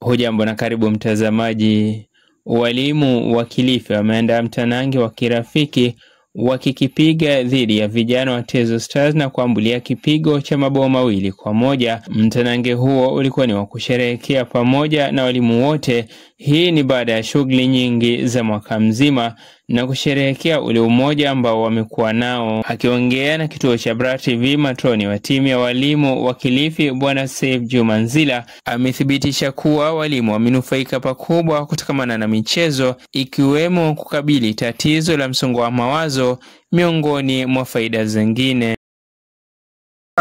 Hujambo na karibu mtazamaji. Walimu wa Kilifi wameandaa mtanange wa kirafiki wakikipiga dhidi ya vijana wa Tezo Stars na kuambulia kipigo cha mabao 2-1. Mtanange huo ulikuwa ni wa kusherehekea pamoja na walimu wote. Hii ni baada ya shughuli nyingi za mwaka mzima na kusherehekea ule umoja ambao wamekuwa nao. Akiongea na kituo cha Bra TV, matroni wa timu ya walimu wa Kilifi Bwana Saif Juma Nzila amethibitisha kuwa walimu wamenufaika pakubwa kutokana na michezo, ikiwemo kukabili tatizo la msongo wa mawazo miongoni mwa faida zingine.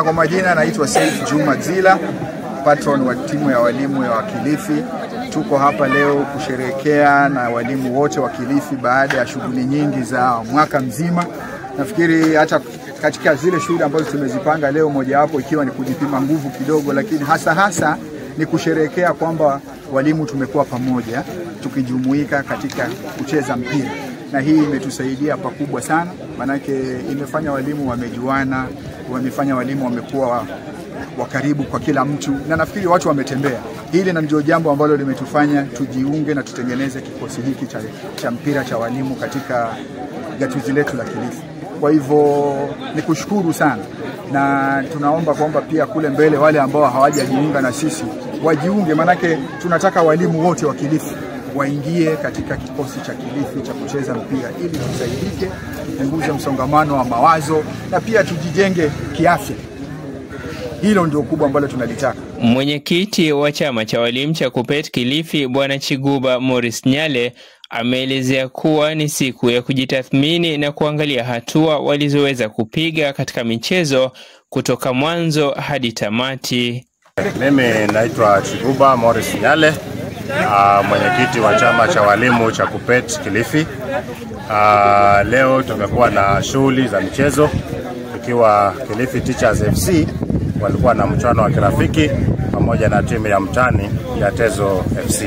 Kwa majina naitwa Saif Juma Nzila, patron wa timu ya walimu wa Kilifi. Tuko hapa leo kusherehekea na walimu wote wa Kilifi baada ya shughuli nyingi za mwaka mzima. Nafikiri hata katika zile shughuli ambazo tumezipanga leo, moja wapo ikiwa ni kujipima nguvu kidogo, lakini hasa ni kusherehekea kwamba walimu tumekuwa pamoja tukijumuika katika kucheza mpira, na hii imetusaidia pakubwa sana, manake imefanya walimu wamejuana, wamefanya walimu wamekuwa wakaribu kwa kila mtu, na nafikiri watu wametembea. Hili ndio jambo ambalo limetufanya tujiunge na tutengeneze kikosi hiki cha mpira cha walimu katika gatuzi letu la Kilifi. Kwa hivyo ni kushukuru sana, na tunaomba kwamba pia kule mbele wale ambao hawajajiunga na sisi wajiunge, manake tunataka walimu wote wa Kilifi waingie katika kikosi cha Kilifi cha kucheza mpira ili tusaidike, tupunguze msongamano wa mawazo na pia tujijenge kiafya. Hilo ndio kubwa ambalo tunalitaka. Mwenyekiti wa chama cha walimu cha KUPPET Kilifi Bwana Chiguba Morris Nyale ameelezea kuwa ni siku ya kujitathmini na kuangalia hatua walizoweza kupiga katika michezo kutoka mwanzo hadi tamati. Mimi naitwa Chiguba Morris Nyale, mwenyekiti wa chama cha walimu cha KUPPET Kilifi. Leo tumekuwa na shughuli za michezo, tukiwa Kilifi Teachers FC walikuwa na mchuano wa kirafiki pamoja na timu ya mtani ya Tezo FC.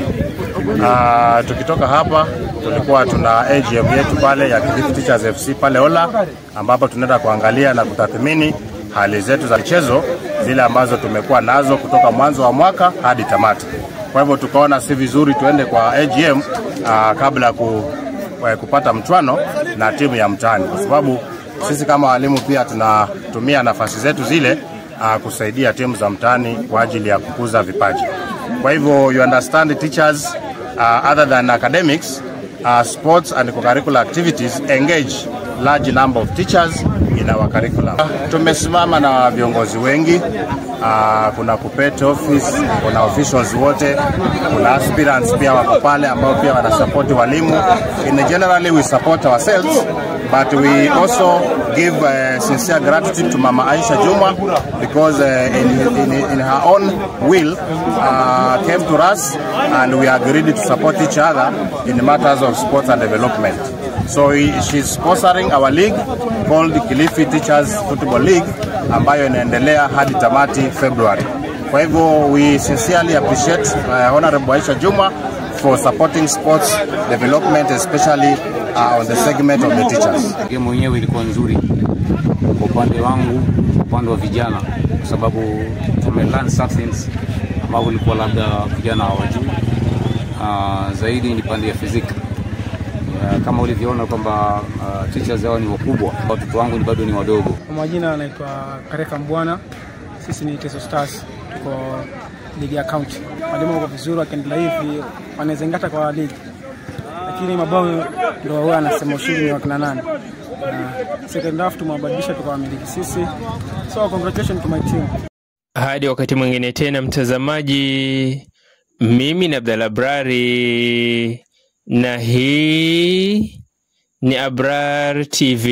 Tukitoka hapa tulikuwa tuna AGM yetu pale ya Kilifi Teachers FC pale Ola, ambapo tunaenda kuangalia na kutathmini hali zetu za michezo zile ambazo tumekuwa nazo kutoka mwanzo wa mwaka hadi tamati. Kwa hivyo tukaona si vizuri tuende kwa AGM kabla kupata mchuano na timu ya mtani, kwa sababu sisi kama walimu pia tunatumia nafasi zetu zile kusaidia timu za mtani kwa ajili ya kukuza vipaji. Kwa hivyo you understand, teachers other than academics, sports and co-curricular activities engage large number of teachers in our curriculum. Tumesimama na viongozi wengi, kuna KUPPET office, kuna officials wote, kuna aspirants pia wako pale ambao pia wanasupport walimu. Generally we support ourselves, but we also give sincere gratitude to Mama Aisha Juma, because in her own will came to us and we agreed to support each other in matters of sports and development. So she's sponsoring our league called Kilifi Teachers Football League, ambayo inaendelea hadi tamati February. Kwa hivyo we sincerely appreciate Honorable Aisha Juma for supporting sports development, especially on the segment of the teachers. Game yenyewe ilikuwa nzuri kwa upande wangu, upande wa vijana, kwa sababu tumelearn substance ambao ilikuwa labda vijana hawajui. Zaidi ni pande ya physics. Kama ulivyoona kwamba teachers hao ni wakubwa, watoto wangu ni bado ni wadogo. Kwa majina anaitwa Kareka Mbwana, sisi ni Tezo Stars, tuko ligi ya county. Walimu wako vizuri, wakiendelea hivi wanaweza ngata kwa ligi, lakini mabao ndio wao anasema ushindi ni wa kina nani. Second half tumewabadilisha tukawamiliki sisi, so congratulations to my team. Hadi wakati mwingine tena mtazamaji, mimi ni Abdalla Brari na hii ni Abrar TV.